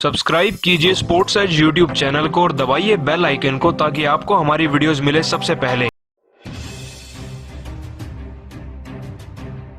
Subscribe कीजिए sports as YouTube channel को और दबाइए बेल आइकन को ताकि आपको हमारी वीडियोस मिले सबसे पहले।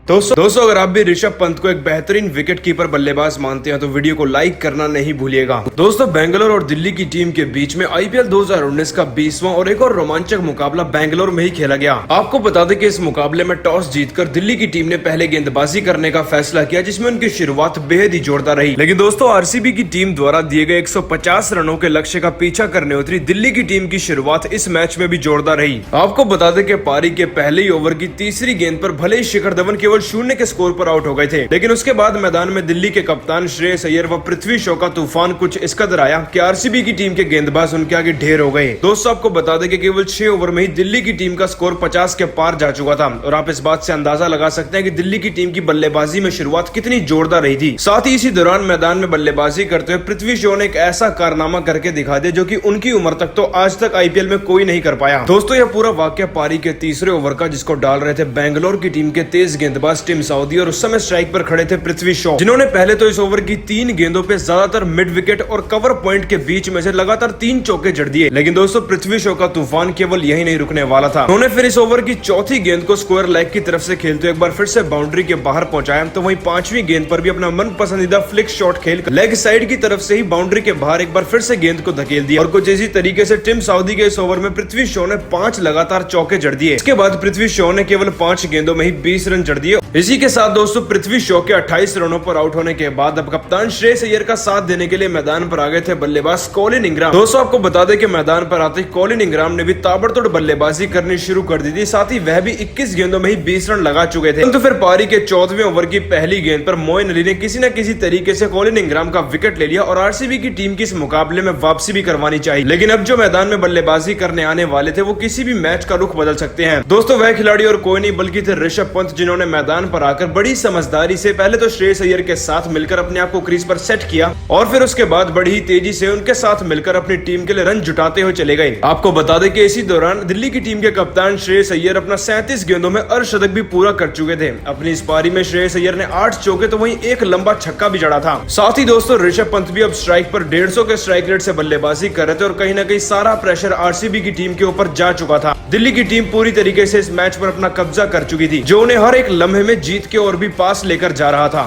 दोस्तों अगर आप भी ऋषभ पंत को एक बेहतरीन विकेट कीपर बल्लेबाज मानते हैं तो वीडियो को लाइक करना नहीं भूलिएगा। दोस्तों बेंगलोर और दिल्ली की टीम के बीच में आईपीएल 2019 का 20वां और एक और रोमांचक मुकाबला बेंगलोर में ही खेला गया। आपको बता दें कि इस मुकाबले में टॉस जीतकर दिल्ली की टीम ने पहले गेंदबाजी करने का फैसला किया, जिसमें उनकी शुरुआत बेहद ही जोरदार रही। लेकिन दोस्तों आरसीबी की टीम द्वारा दिए गए 150 रनों के लक्ष्य का पीछा करने उतरी दिल्ली की टीम की शुरुआत इस मैच में भी जोरदार रही। आपको बता दें कि पारी के पहले ही ओवर की तीसरी गेंद पर भले ही शिखर धवन केवल 0 के स्कोर पर आउट हो गए थे, लेकिन उसके बाद मैदान में दिल्ली के कप्तान श्रेयस अय्यर व पृथ्वी शॉ का तूफान कुछ इस कदर आया कि आरसीबी की टीम के गेंदबाज उनके आगे ढेर हो गए। दोस्तों आपको बता दें कि केवल 6 ओवर में ही दिल्ली की टीम का स्कोर 50 के पार जा चुका था और आप इस बात से अंदाजा लगा सकते हैं कि दिल्ली की टीम की बल्लेबाजी में शुरुआत कितनी जोरदार रही थी। साथ ही इसी दौरान मैदान में बल्लेबाजी करते हुए पृथ्वी शॉ ने एक ऐसा कारनामा करके दिखा दिया जो कि उनकी उम्र तक तो आज तक आईपीएल में कोई नहीं कर पाया। दोस्तों यह पूरा वाकया पारी के तीसरे ओवर का, जिसको डाल रहे थे बेंगलोर की टीम के तेज गेंदबाज टिम साउदी और उस समय स्ट्राइक पर खड़े थे पृथ्वी शॉ, जिन्होंने पहले तो इस ओवर की 3 गेंदों पे ज्यादातर मिड विकेट और कवर पॉइंट के बीच में से लगातार 3 चौके जड़ दिए। लेकिन दोस्तों पृथ्वी शॉ का तूफान केवल यही नहीं रुकने वाला था। उन्होंने फिर इस ओवर की चौथी गेंद को स्क्वायर लेग की तरफ से खेलते एक बार फिर से बाउंड्री के बाहर पहुंचाया, तो वहीं 5वीं गेंद पर भी अपना मन पसंदीदा फ्लिक शॉट खेल लेग साइड की तरफ से ही बाउंड्री के बाहर एक बार फिर से गेंद को धकेल दिया और कुछ इसी तरीके से टिम साउदी के इस ओवर में पृथ्वी शॉ ने 5 लगातार चौके जड़ दिए। इसके बाद पृथ्वी शॉ ने केवल 5 गेंदों में ही 20 रन जड़ दिए। इसी के साथ दोस्तों पृथ्वी शॉ के 28 रनों पर आउट होने के बाद अब कप्तान श्रेयस अय्यर का साथ देने के लिए मैदान पर आ गए थे बल्लेबाज कॉलिन इंग्राम। दोस्तों आपको बता दें कि मैदान पर आते ही कॉलिन इंग्राम ने भी ताबड़तोड़ बल्लेबाजी करनी शुरू कर दी थी। साथ ही वह भी 21 गेंदों में ही 20 रन लगा चुके थे। तो फिर पारी के 14वें ओवर की पहली गेंद पर मोइन अली ने किसी न किसी तरीके से कॉलिन इंग्राम का विकेट ले लिया और आरसीबी की टीम की इस मुकाबले में वापसी भी करवानी चाहिए। लेकिन अब जो मैदान में बल्लेबाजी करने आने वाले थे वो किसी भी मैच का रुख बदल सकते हैं। दोस्तों वह खिलाड़ी और कोई नहीं बल्कि थे ऋषभ पंत, जिन्होंने मैदान पर आकर बड़ी समझदारी से पहले तो श्रेयस अय्यर के साथ मिलकर अपने आप को क्रीज पर सेट किया और फिर उसके बाद बड़ी ही तेजी से उनके साथ मिलकर अपनी टीम के लिए रन जुटाते हुए चले गए। आपको बता दें कि इसी दौरान दिल्ली की टीम के कप्तान श्रेयस अय्यर अपना 37 गेंदों में अर्धशतक भी पूरा कर चुके थे। अपनी इस पारी में श्रेयस अय्यर ने 8 चौके तो वहीं एक लंबा छक्का भी जड़ा था। साथ ही दोस्तों ऋषभ पंत भी अब स्ट्राइक पर 150 के स्ट्राइक रेट से बल्लेबाजी कर रहे थे और कहीं ना कहीं सारा प्रेशर आरसीबी की टीम के ऊपर जा चुका था। दिल्ली की टीम पूरी तरीके से इस मैच पर अपना कब्जा कर चुकी थी, जो उन्हें हर एक लम्हे में जीत के और भी पास लेकर जा रहा था।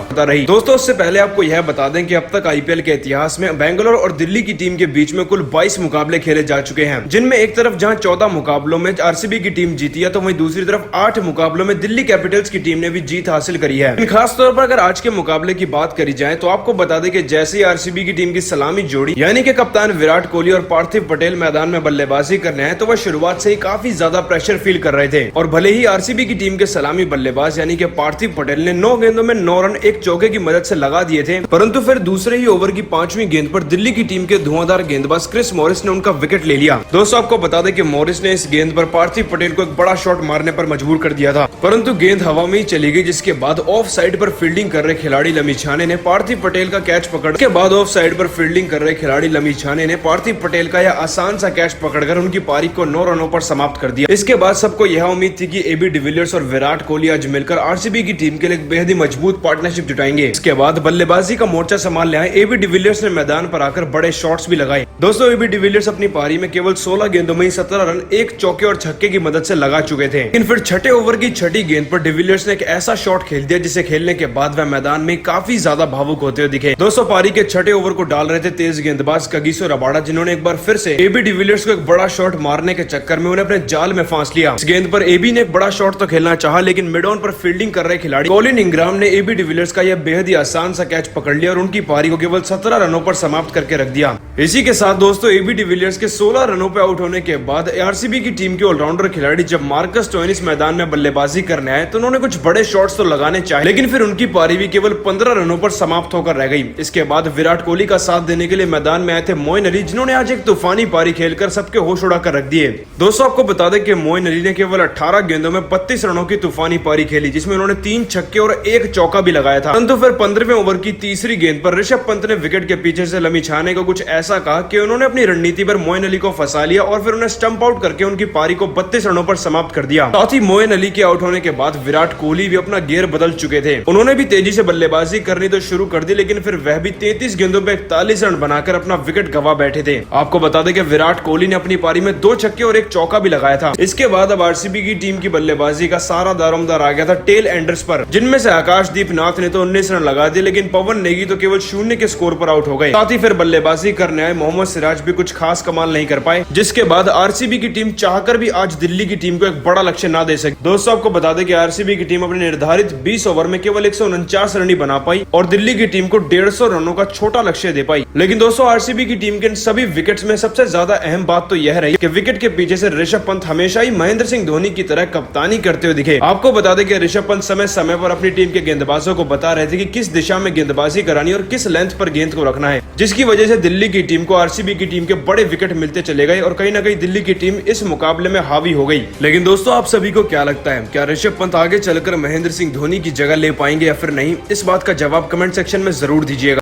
दोस्तों उससे पहले आपको यह बता दें कि अब तक आईपीएल के इतिहास में बेंगलोर और दिल्ली की टीम के बीच में कुल 22 मुकाबले खेले जा चुके हैं, जिनमें एक तरफ जहां 14 मुकाबलों में आरसीबी की टीम जीती है तो वहीं दूसरी तरफ 8 मुकाबलों में दिल्ली कैपिटल्स की टीम ने भी जीत हासिल करी है। खास तौर पर अगर आज के मुकाबले की बात करी जाए तो आपको बता दें कि जैसे ही आरसीबी की टीम की सलामी जोड़ी यानी कि कप्तान विराट कोहली और पार्थिव पटेल मैदान में बल्लेबाजी करने आए तो वह शुरुआत से ही काफी ज्यादा प्रेशर फील कर रहे थे और भले ही आरसीबी की टीम के सलामी बल्लेबाज यानी कि पार्थिव पटेल ने 9 गेंदों में 9 रन एक चौके की मदद से लगा दिए थे, परंतु फिर दूसरे ही ओवर की 5वीं गेंद पर दिल्ली की टीम के धुआंधार गेंदबाज क्रिस मॉरिस ने उनका विकेट ले लिया। दोस्तों आपको बता दें कि मॉरिस ने इस गेंद पर पार्थिव पटेल को एक बड़ा शॉट मारने पर मजबूर कर दिया था, परंतु गेंद हवा में ही चली गई, जिसके बाद ऑफ साइड पर फील्डिंग कर रहे खिलाड़ी लमी छाने ने पार्थिव पटेल का कैच पकड़ बाद ऑफ साइड पर फील्डिंग कर रहे खिलाड़ी लमी छाने ने पार्थिव पटेल का यह आसान सा कैच पकड़कर उनकी पारी को 9 रनों पर समाप्त कर दिया। इसके बाद सबको यह उम्मीद थी कि एबी डिविलियर्स और विराट कोहली आज मिलकर आरसीबी की टीम के लिए बेहद ही मजबूत पार्टनरशिप जुटाएंगे। इसके बाद बल्लेबाजी का मोर्चा संभालने आए एबी डिविलियर्स ने मैदान पर आकर बड़े शॉट्स भी लगाए। दोस्तों एबी डिविलियर्स अपनी पारी में केवल 16 गेंदों में ही 17 रन एक चौके और छक्के की मदद से लगा चुके थे। लेकिन फिर छठे ओवर की छठी गेंद पर डिविलियर्स ने एक ऐसा शॉट खेल दिया जिसे खेलने के बाद वह मैदान में काफी ज्यादा भावुक होते हुए दिखे। दोस्तों पारी के छठे ओवर को डाल रहे थे तेज गेंदबाज कगिसो रबाडा, जिन्होंने एक बार फिर से एबी डिविलियर्स को एक बड़ा शॉट मारने के चक्कर में उन्हें अपने जाल में फांस लिया। इस गेंद पर एबी ने एक बड़ा शॉट तो खेलना चाहा, लेकिन मिड ऑन पर फील्डिंग कर रहे खिलाड़ी कॉलिन इंग्राम ने एबी डिविलियर्स का यह बेहद ही आसान सा कैच पकड़ लिया और उनकी पारी को केवल 17 रनों पर समाप्त करके रख दिया। इसी के साथ दोस्तों एबी डिविलियर्स के 16 रनों पर आउट होने के बाद आरसीबी की टीम के ऑलराउंडर खिलाड़ी जब मार्कस स्टोइनिस मैदान में बल्लेबाजी करने आए तो उन्होंने कुछ बड़े शॉट्स तो लगाने चाहे, लेकिन फिर उनकी पारी भी केवल 15 रनों पर समाप्त होकर रह गई। इसके बाद विराट कोहली का साथ देने के लिए मैदान में आए थे मोइन अली, जिन्होंने आज एक तूफानी पारी खेलकर सबके होश उड़ा कर रख दिए। दोस्तों आपको बता दें कि मोइन अली ने केवल 18 गेंदों में 32 रनों की तूफानी पारी खेली, जिसमें उन्होंने 3 छक्के और 1 चौका भी लगाया था। परंतु फिर 15वें ओवर की तीसरी गेंद पर ऋषभ पंत ने विकेट के पीछे से लमी छाने को कुछ ऐसे ऐसा कहा कि उन्होंने अपनी रणनीति पर मोइन अली को फंसा लिया और फिर उन्हें स्टंप आउट करके उनकी पारी को 32 रनों पर समाप्त कर दिया। साथ ही मोइन अली के आउट होने के बाद विराट कोहली भी अपना गियर बदल चुके थे। उन्होंने भी तेजी से बल्लेबाजी करनी तो शुरू कर दी, लेकिन फिर वह भी 33 गेंदों पे 41 रन बनाकर अपना विकेट गंवा बैठे थे। आपको बता दें कि विराट कोहली ने अपनी पारी में 2 छक्के और 1 चौका भी लगाया था। इसके बाद अब आरसीबी की टीम की बल्लेबाजी का सारा दारोमदार आ गया था टेल एंडर्स पर, जिनमें से आकाशदीप नाथ ने तो 19 रन लगा दिए, लेकिन पवन नेगी तो केवल 0 के स्कोर पर आउट हो गए। साथ ही फिर बल्लेबाजी करने आए मोहम्मद सिराज भी कुछ खास कमाल नहीं कर पाए, जिसके बाद आरसीबी की टीम चाहकर भी आज दिल्ली की टीम को एक बड़ा लक्ष्य ना दे सकी। दोस्तों आपको बता दें कि आरसीबी की टीम अपने निर्धारित 20 ओवर में केवल 149 रन ही बना पाई और दिल्ली की टीम को 150 रनों का छोटा लक्ष्य दे पाई। लेकिन दोस्तों आरसीबी की टीम के सभी विकेट्स में सबसे ज्यादा अहम बात तो यह रही कि विकेट के पीछे से ऋषभ पंत हमेशा ही महेंद्र सिंह धोनी की तरह कप्तानी करते हुए दिखे। आपको बता दें कि ऋषभ पंत समय समय पर अपनी टीम के गेंदबाजों को बता रहे थे कि किस दिशा में गेंदबाजी करानी और किस लेंथ पर गेंद को रखना है, जिसकी वजह से दिल्ली की टीम को आरसीबी की टीम के बड़े विकेट मिलते चले गए और कहीं ना कहीं दिल्ली की टीम इस मुकाबले में हावी हो गई। लेकिन दोस्तों आप सभी को क्या लगता है, क्या ऋषभ पंत आगे चलकर महेंद्र सिंह धोनी की जगह ले पाएंगे या फिर नहीं? इस बात का जवाब कमेंट सेक्शन में जरूर दीजिएगा।